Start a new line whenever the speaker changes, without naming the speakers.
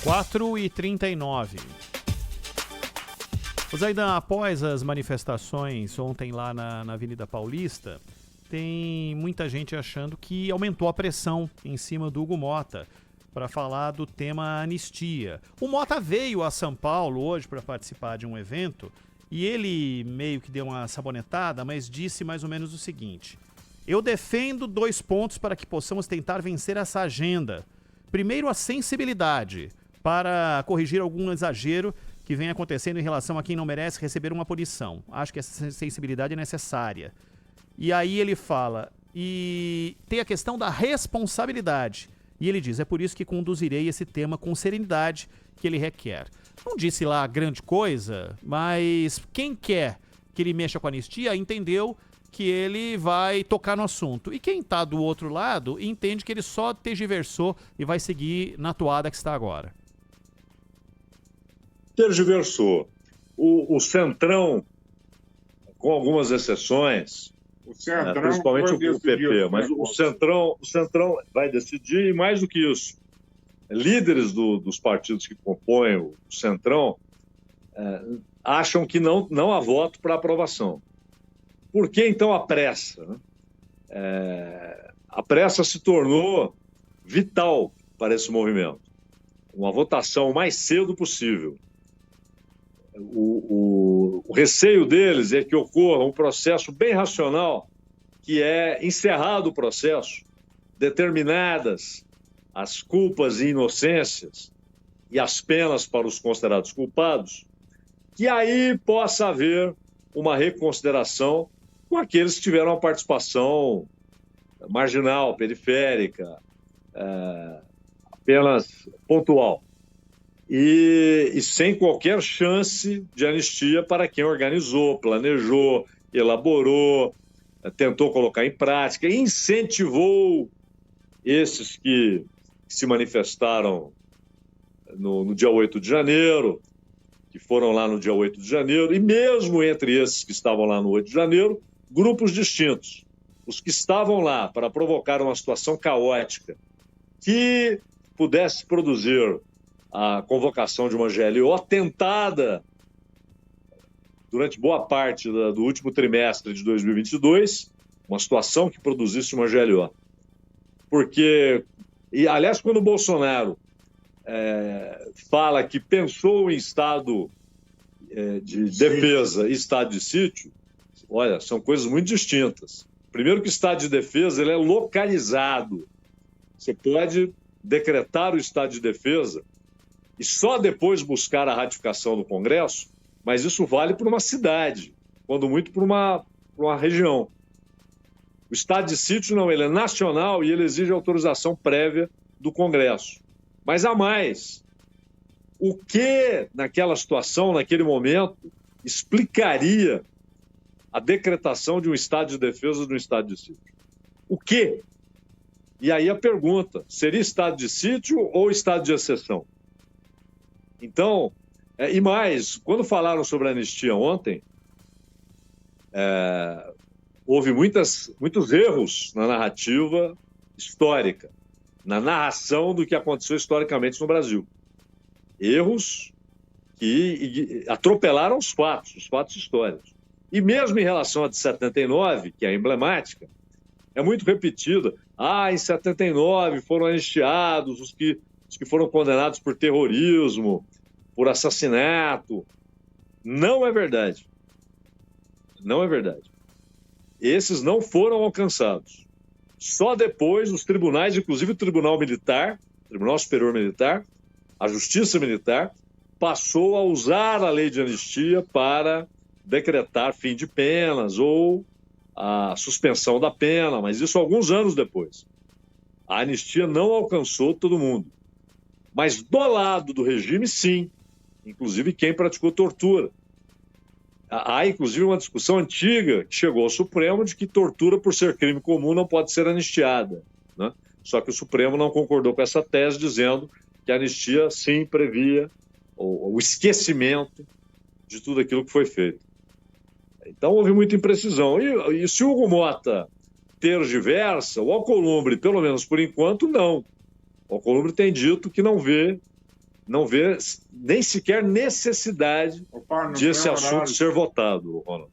4h39. O Zaidan, após as manifestações ontem lá na Avenida Paulista, tem muita gente achando que aumentou a pressão em cima do Hugo Motta para falar do tema anistia. O Motta veio a São Paulo hoje para participar de um evento e ele meio que deu uma sabonetada, mas disse mais ou menos o seguinte: eu defendo 2 pontos para que possamos tentar vencer essa agenda. Primeiro, a sensibilidade para corrigir algum exagero que vem acontecendo em relação a quem não merece receber uma punição. Acho que essa sensibilidade é necessária. E aí ele fala, e tem a questão da responsabilidade. E ele diz, é por isso que conduzirei esse tema com serenidade que ele requer. Não disse lá grande coisa, mas quem quer que ele mexa com a anistia entendeu que ele vai tocar no assunto. E quem está do outro lado entende que ele só tergiversou e vai seguir na toada que está agora.
Tergiversou. O Centrão, com algumas exceções, principalmente o PP, mas o Centrão vai decidir, e mais do que isso, líderes dos partidos que compõem o Centrão acham que não há voto para aprovação. Por que, então, a pressa? A pressa se tornou vital para esse movimento. Uma votação o mais cedo possível. O receio deles é que ocorra um processo bem racional, que é encerrado o processo, determinadas as culpas e inocências e as penas para os considerados culpados, que aí possa haver uma reconsideração com aqueles que tiveram uma participação marginal, periférica, apenas pontual. E sem qualquer chance de anistia para quem organizou, planejou, elaborou, tentou colocar em prática, incentivou esses que se manifestaram no dia 8 de janeiro, que foram lá no dia 8 de janeiro, e mesmo entre esses que estavam lá no 8 de janeiro, grupos distintos. Os que estavam lá para provocar uma situação caótica que pudesse produzir a convocação de uma GLO tentada durante boa parte do último trimestre de 2022, uma situação que produzisse uma GLO. Porque, aliás, quando o Bolsonaro fala que pensou em estado de defesa e estado de sítio, olha, são coisas muito distintas. Primeiro que o estado de defesa ele é localizado. Você pode decretar o estado de defesa e só depois buscar a ratificação do Congresso, mas isso vale para uma cidade, quando muito para uma região. O estado de sítio não, ele é nacional e ele exige autorização prévia do Congresso. Mas há mais. O que, naquela situação, naquele momento, explicaria a decretação de um estado de defesa de um estado de sítio? O quê? E aí a pergunta, seria estado de sítio ou estado de exceção? Então, e mais, quando falaram sobre a anistia ontem, houve muitos erros na narrativa histórica, na narração do que aconteceu historicamente no Brasil. Erros que atropelaram os fatos históricos. E mesmo em relação à de 79, que é emblemática, é muito repetida. Em 79 foram anistiados os que foram condenados por terrorismo, por assassinato. Não é verdade. Não é verdade. Esses não foram alcançados. Só depois os tribunais, inclusive o Tribunal Militar, Tribunal Superior Militar, a Justiça Militar, passou a usar a lei de anistia para decretar fim de penas ou a suspensão da pena, mas isso alguns anos depois. A anistia não alcançou todo mundo. Mas do lado do regime, sim. Inclusive quem praticou tortura. Há, inclusive, uma discussão antiga que chegou ao Supremo de que tortura, por ser crime comum, não pode ser anistiada, né? Só que o Supremo não concordou com essa tese, dizendo que a anistia, sim, previa o esquecimento de tudo aquilo que foi feito. Então, houve muita imprecisão. E se o Hugo Motta tergiversa, o Alcolumbre, pelo menos por enquanto, não. O Alcolumbre tem dito que não vê não vê nem sequer necessidade
Opa, não
de esse
tem
assunto
horário.
ser votado, Ronald.